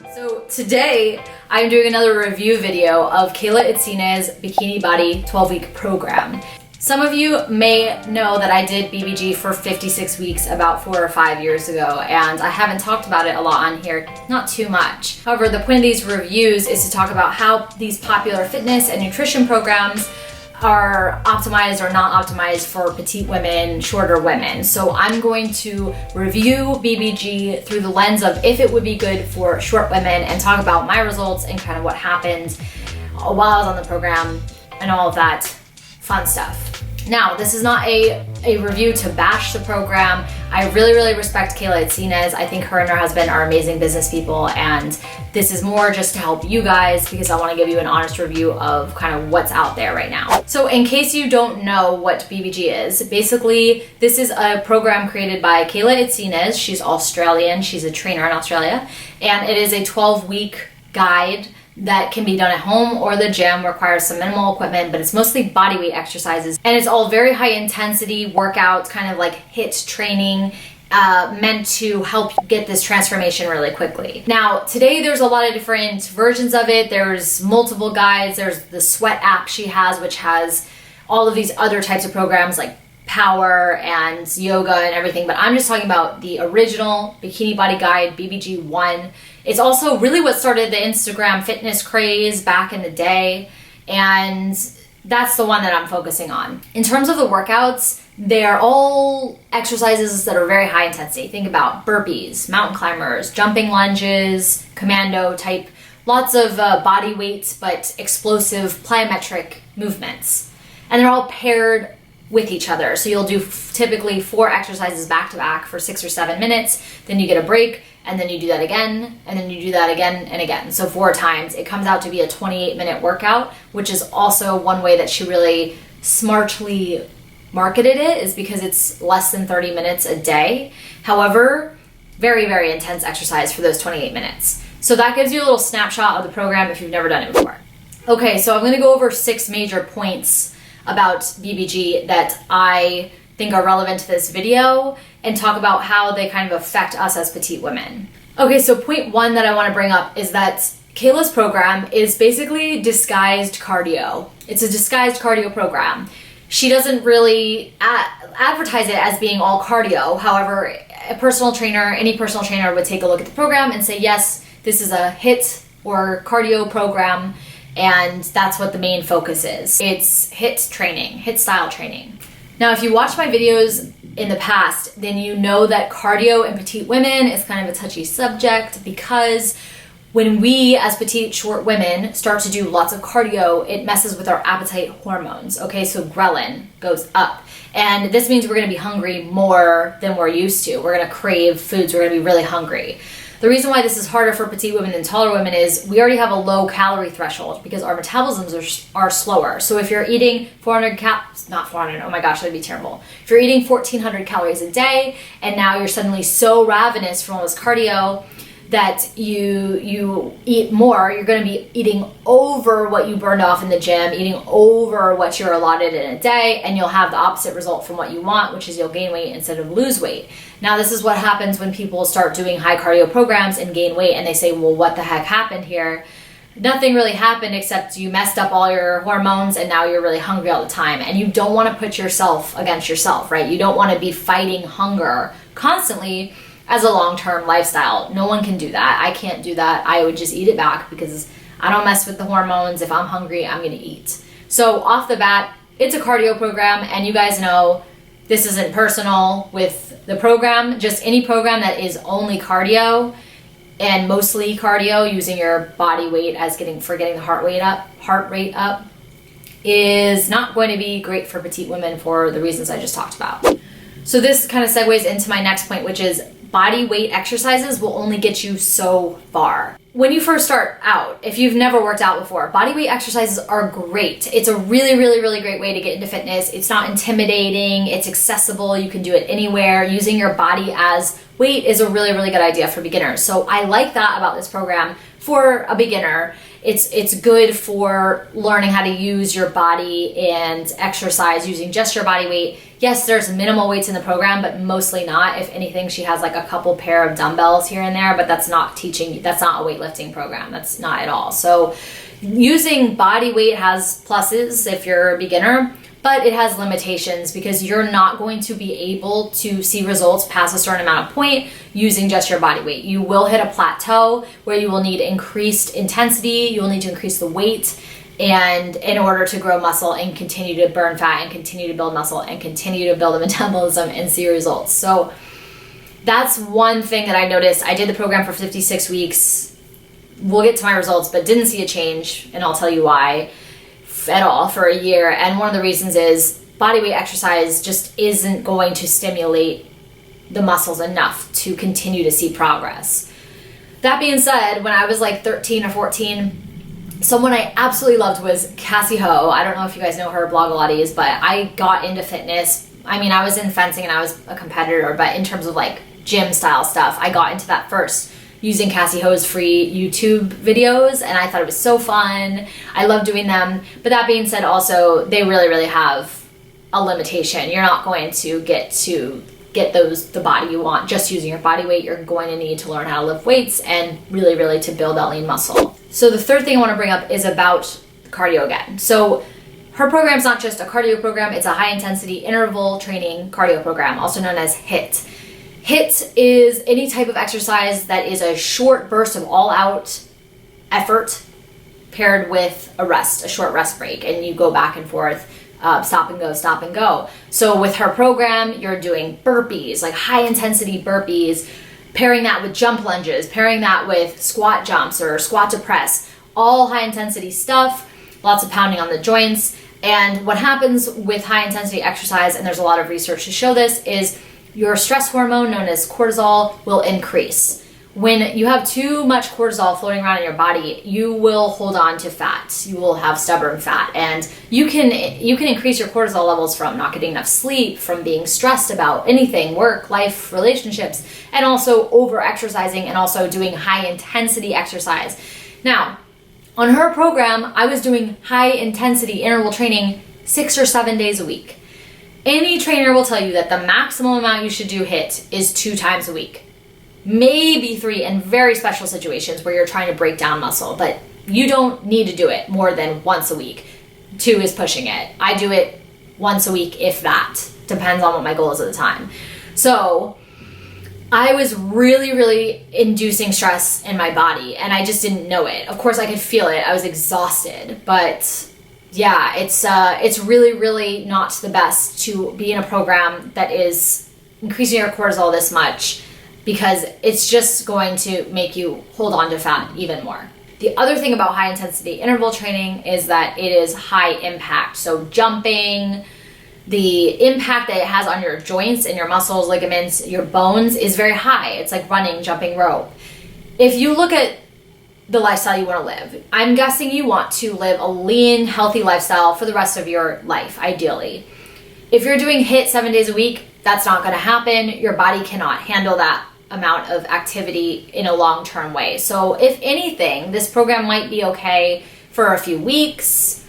So today I'm doing another review video of Kayla Itsines Bikini Body 12-week program. Some of you may know that I did BBG for 56 weeks about 4 or 5 years ago, and I haven't talked about it a lot on here, not too much. However, the point of these reviews is to talk about how these popular fitness and nutrition programs are optimized or not optimized for petite women, shorter women. So I'm going to review BBG through the lens of if it would be good for short women and talk about my results and kind of what happened while I was on the program and all of that fun stuff. Now, this is not a review to bash the program. I really respect Kayla Itsines. I think her and her husband are amazing business people, and this is more just to help you guys because I want to give you an honest review of kind of what's out there right now. So in case you don't know what BBG is, basically this is a program created by Kayla Itsines. She's Australian. She's a trainer in Australia, and it is a 12-week guide that can be done at home or the gym, requires some minimal equipment, but it's mostly body weight exercises. And it's all very high intensity workouts, kind of like HIIT training, meant to help get this transformation really quickly. Now, today there's a lot of different versions of it. There's multiple guides. There's the Sweat app she has, which has all of these other types of programs like power and yoga and everything, but I'm just talking about the original Bikini Body Guide, BBG 1. It's also really what started the Instagram fitness craze back in the day, and that's the one that I'm focusing on. In terms of the workouts, they're all exercises that are very high intensity. Think about burpees, mountain climbers, jumping lunges, commando type, lots of body weight but explosive plyometric movements. And they're all paired with each other. So you'll do typically 4 exercises back to back for 6 or 7 minutes, then you get a break, and then you do that again, and then you do that again and again. So 4 times. It comes out to be a 28-minute workout, which is also one way that she really smartly marketed it, is because it's less than 30 minutes a day. However, very intense exercise for those 28 minutes. So that gives you a little snapshot of the program if you've never done it before. Okay, so I'm gonna go over 6 major points about BBG that I think are relevant to this video and talk about how they kind of affect us as petite women. Okay, so point 1 that I want to bring up is that Kayla's program is basically disguised cardio. It's a disguised cardio program. She doesn't really advertise it as being all cardio. However, any personal trainer would take a look at the program and say, yes, this is a HIIT or cardio program, and that's what the main focus is. It's HIIT training, HIIT style training. Now, if you watch my videos in the past, then you know that cardio in petite women is kind of a touchy subject, because when we as petite short women start to do lots of cardio, it messes with our appetite hormones. Okay, so ghrelin goes up, and this means we're gonna be hungry more than we're used to. We're gonna crave foods, we're gonna be really hungry. The reason why this is harder for petite women than taller women is we already have a low calorie threshold because our metabolisms are slower. So if you're eating 400 not 400, oh my gosh, that'd be terrible. If you're eating 1,400 calories a day and now you're suddenly so ravenous from all this cardio that you eat more, you're going to be eating over what you burned off in the gym, eating over what you're allotted in a day, and you'll have the opposite result from what you want, which is you'll gain weight instead of lose weight. Now, this is what happens when people start doing high cardio programs and gain weight, and they say, well, what the heck happened here? Nothing really happened except you messed up all your hormones and now you're really hungry all the time. And you don't want to put yourself against yourself, right? You don't want to be fighting hunger constantly as a long-term lifestyle. No one can do that. I can't do that. I would just eat it back because I don't mess with the hormones. If I'm hungry, I'm going to eat. So off the bat, it's a cardio program, and you guys know this isn't personal with the program. Just any program that is only cardio and mostly cardio, using your body weight as getting the heart rate up, is not going to be great for petite women for the reasons I just talked about. So this kind of segues into my next point, which is body weight exercises will only get you so far. When you first start out, if you've never worked out before, body weight exercises are great. It's a really great way to get into fitness. It's not intimidating, it's accessible, you can do it anywhere. Using your body as weight is a really good idea for beginners. So I like that about this program for a beginner. It's good for learning how to use your body and exercise using just your body weight. Yes, there's minimal weights in the program, but mostly not. If anything, she has like a couple pair of dumbbells here and there, but that's not a weightlifting program. That's not at all. So using body weight has pluses if you're a beginner, but it has limitations because you're not going to be able to see results past a certain amount of point using just your body weight. You will hit a plateau where you will need increased intensity, you will need to increase the weight, and in order to grow muscle and continue to burn fat and continue to build muscle and continue to build a metabolism and see results. So that's one thing that I noticed. I did the program for 56 weeks. We'll get to my results, but didn't see a change, and I'll tell you why. At all for a year. And one of the reasons is body weight exercise just isn't going to stimulate the muscles enough to continue to see progress. That being said, when I was like 13 or 14, someone I absolutely loved was Cassie Ho. I don't know if you guys know her, Blogalotties, but I got into fitness. I mean, I was in fencing and I was a competitor, but in terms of like gym style stuff, I got into that first using Cassie Ho's free YouTube videos, and I thought it was so fun. I love doing them. But that being said, also, they really, really have a limitation. You're not going to get the body you want just using your body weight. You're going to need to learn how to lift weights and really, really to build that lean muscle. So the third thing I want to bring up is about cardio again. So her program's not just a cardio program, it's a high intensity interval training cardio program, also known as HIIT. HIIT is any type of exercise that is a short burst of all-out effort paired with a short rest break, and you go back and forth, stop and go, stop and go. So with her program, you're doing burpees, like high-intensity burpees, pairing that with jump lunges, pairing that with squat jumps or squat to press, all high-intensity stuff, lots of pounding on the joints. And what happens with high-intensity exercise, and there's a lot of research to show this, is your stress hormone, known as cortisol, will increase. When you have too much cortisol floating around in your body, you will hold on to fat. You will have stubborn fat, and you can increase your cortisol levels from not getting enough sleep, from being stressed about anything, work, life, relationships, and also over-exercising and also doing high-intensity exercise. Now, on her program, I was doing high-intensity interval training 6 or 7 days a week. Any trainer will tell you that the maximum amount you should do HIIT is 2 times a week. Maybe 3 in very special situations where you're trying to break down muscle, but you don't need to do it more than once a week. 2 is pushing it. I do it once a week, if that. Depends on what my goal is at the time. So I was really, really inducing stress in my body, and I just didn't know it. Of course, I could feel it. I was exhausted, but yeah, it's really, really not the best to be in a program that is increasing your cortisol this much, because it's just going to make you hold on to fat even more. The other thing about high intensity interval training is that it is high impact. So jumping, the impact that it has on your joints and your muscles, ligaments, your bones is very high. It's like running, jumping rope. If you look at the lifestyle you want to live, I'm guessing you want to live a lean, healthy lifestyle for the rest of your life, ideally. If you're doing HIIT 7 days a week, that's not going to happen. Your body cannot handle that amount of activity in a long-term way. So if anything, this program might be okay for a few weeks,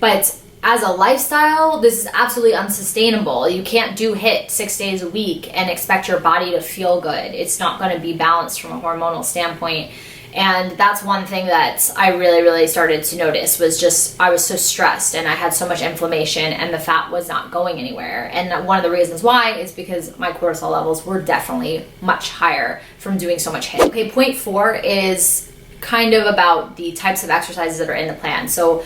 but as a lifestyle, this is absolutely unsustainable. You can't do HIIT 6 days a week and expect your body to feel good. It's not going to be balanced from a hormonal standpoint. And that's one thing that I really, really started to notice, was just I was so stressed and I had so much inflammation and the fat was not going anywhere. And one of the reasons why is because my cortisol levels were definitely much higher from doing so much HIIT. Okay, point 4 is kind of about the types of exercises that are in the plan. So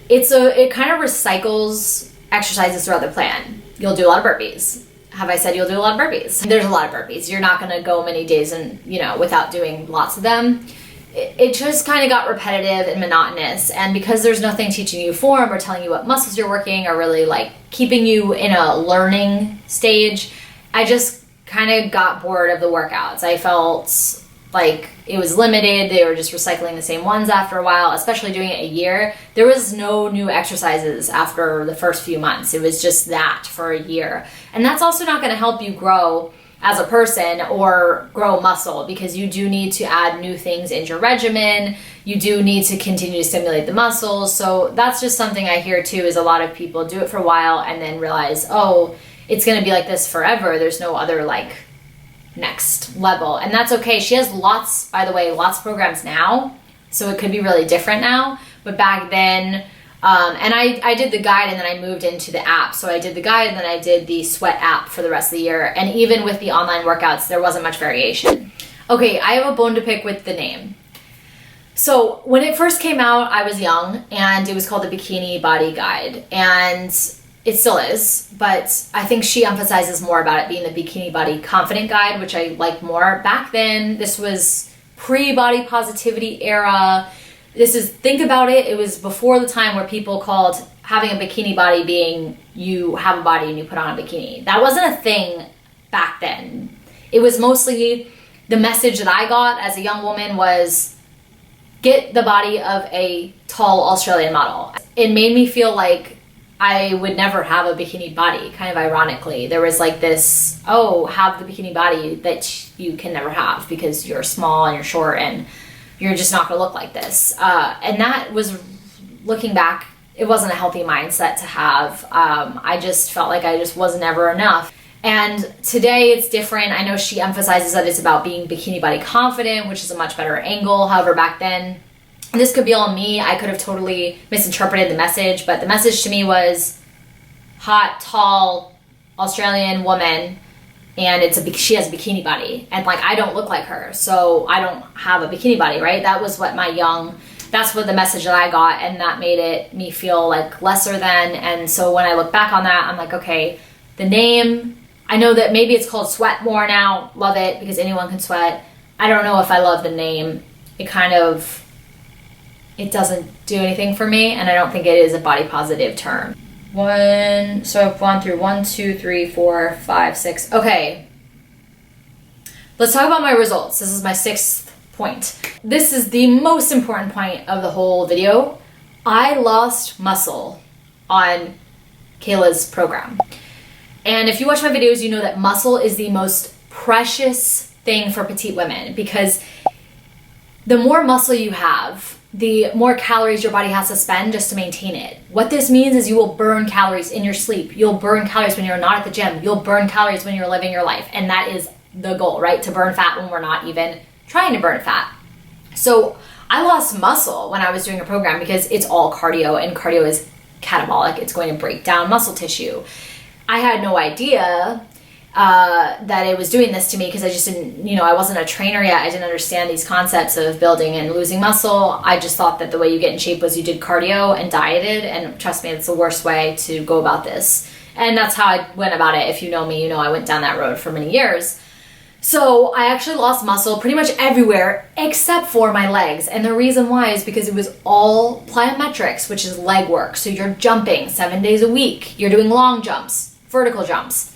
it kind of recycles exercises throughout the plan. You'll do a lot of burpees. Have I said you'll do a lot of burpees? There's a lot of burpees. You're not going to go many days without doing lots of them. It just kind of got repetitive and monotonous. And because there's nothing teaching you form or telling you what muscles you're working or really like keeping you in a learning stage, I just kind of got bored of the workouts. I felt like it was limited. They were just recycling the same ones after a while, especially doing it a year. There was no new exercises after the first few months. It was just that for a year. And that's also not going to help you grow as a person or grow muscle, because you do need to add new things into your regimen. You do need to continue to stimulate the muscles. So that's just something I hear too, is a lot of people do it for a while and then realize, oh, it's going to be like this forever. There's no other like next level. And that's okay. She has lots, by the way, lots of programs now. So it could be really different now. But back then, and I did the guide and then I moved into the app. So I did the guide and then I did the sweat app for the rest of the year. And even with the online workouts, there wasn't much variation. Okay, I have a bone to pick with the name. So when it first came out, I was young and it was called the Bikini Body Guide. And it still is, but I think she emphasizes more about it being the Bikini Body Confident Guide, which I like more. Back then, this was pre-body positivity era. Think about it, it was before the time where people called having a bikini body being you have a body and you put on a bikini. That wasn't a thing back then. It was mostly, the message that I got as a young woman was, get the body of a tall Australian model. It made me feel like I would never have a bikini body, kind of ironically. There was like this, oh, have the bikini body that you can never have because you're small and you're short and you're just not gonna look like this. And that was, looking back, it wasn't a healthy mindset to have. I just felt like I just was never enough. And today it's different. I know she emphasizes that it's about being bikini body confident, which is a much better angle. However, back then, and this could be all me, I could have totally misinterpreted the message, but the message to me was hot, tall, Australian woman, and she has a bikini body, and like I don't look like her, so I don't have a bikini body, right? That was what that's what the message that I got, and that made me feel like lesser than. And so when I look back on that, I'm like, okay, the name, I know that maybe it's called Sweat more now. Love it because anyone can sweat. I don't know if I love the name. It doesn't do anything for me, and I don't think it is a body positive term. So I've gone through 1, 2, 3, 4, 5, 6. Okay. Let's talk about my results. This is my 6th point. This is the most important point of the whole video. I lost muscle on Kayla's program. And if you watch my videos, you know that muscle is the most precious thing for petite women, because the more muscle you have, the more calories your body has to spend just to maintain it. What this means is you will burn calories in your sleep. You'll burn calories when you're not at the gym. You'll burn calories when you're living your life. And that is the goal, right? To burn fat when we're not even trying to burn fat. So I lost muscle when I was doing a program because it's all cardio, and cardio is catabolic. It's going to break down muscle tissue. I had no idea that it was doing this to me because I just didn't, I wasn't a trainer yet. I didn't understand these concepts of building and losing muscle. I just thought that the way you get in shape was you did cardio and dieted, and trust me, it's the worst way to go about this. And that's how I went about it. If you know me, you know I went down that road for many years. So I actually lost muscle pretty much everywhere except for my legs. And the reason why is because it was all plyometrics, which is leg work. So you're jumping 7 days a week. You're doing long jumps, vertical jumps,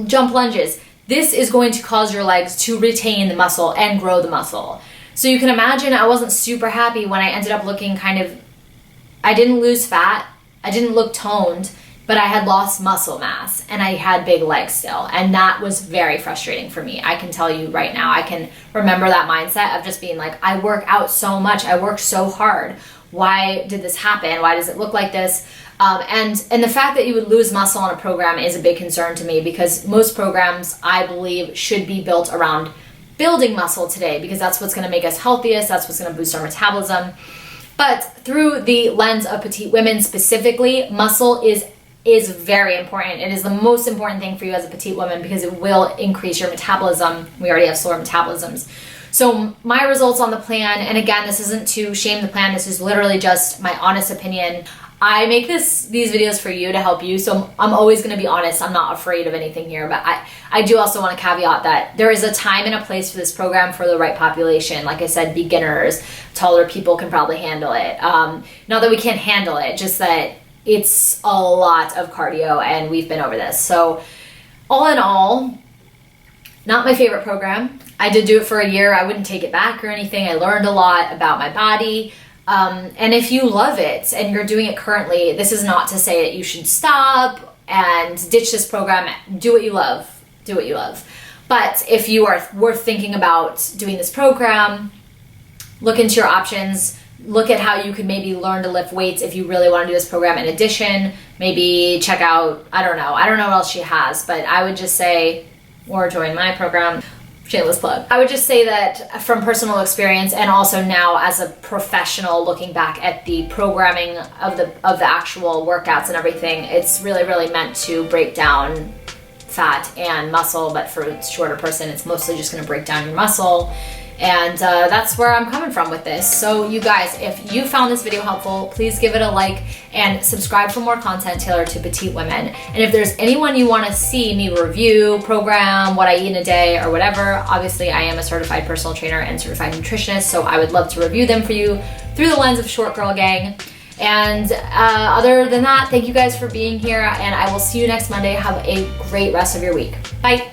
jump lunges. This is going to cause your legs to retain the muscle and grow the muscle. So you can imagine I wasn't super happy when I ended up looking I didn't lose fat, I didn't look toned, but I had lost muscle mass and I had big legs still. And that was very frustrating for me. I can tell you right now, I can remember that mindset of just being like, I work out so much, I work so hard. Why did this happen? Why does it look like this? And the fact that you would lose muscle on a program is a big concern to me, because most programs, I believe, should be built around building muscle today, because that's what's going to make us healthiest, that's what's going to boost our metabolism. But through the lens of petite women specifically, muscle is very important. It is the most important thing for you as a petite woman because it will increase your metabolism. We already have slower metabolisms. So my results on the plan, and again, this isn't to shame the plan, this is literally just my honest opinion. I make these videos for you to help you, so I'm always going to be honest. I'm not afraid of anything here, but I do also want to caveat that there is a time and a place for this program for the right population. Like I said, beginners, taller people can probably handle it. Not that we can't handle it, just that it's a lot of cardio, and we've been over this. So all in all, not my favorite program. I did do it for a year. I wouldn't take it back or anything. I learned a lot about my body. And if you love it and you're doing it currently, this is not to say that you should stop and ditch this program. Do what you love. Do what you love. But if you were thinking about doing this program, look into your options. Look at how you could maybe learn to lift weights if you really want to do this program. In addition, maybe check out, I don't know what else she has, but I would just say, or join my program. Shameless plug. I would just say that from personal experience, and also now as a professional looking back at the programming of the actual workouts and everything, it's really, really meant to break down fat and muscle, but for a shorter person, it's mostly just going to break down your muscle. And that's where I'm coming from with this. So you guys, if you found this video helpful, please give it a like and subscribe for more content tailored to petite women. And if there's anyone you want to see me review, program, what I eat in a day or whatever, obviously I am a certified personal trainer and certified nutritionist, so I would love to review them for you through the lens of Short Girl Gang. And other than that, thank you guys for being here, and I will see you next Monday. Have a great rest of your week. Bye.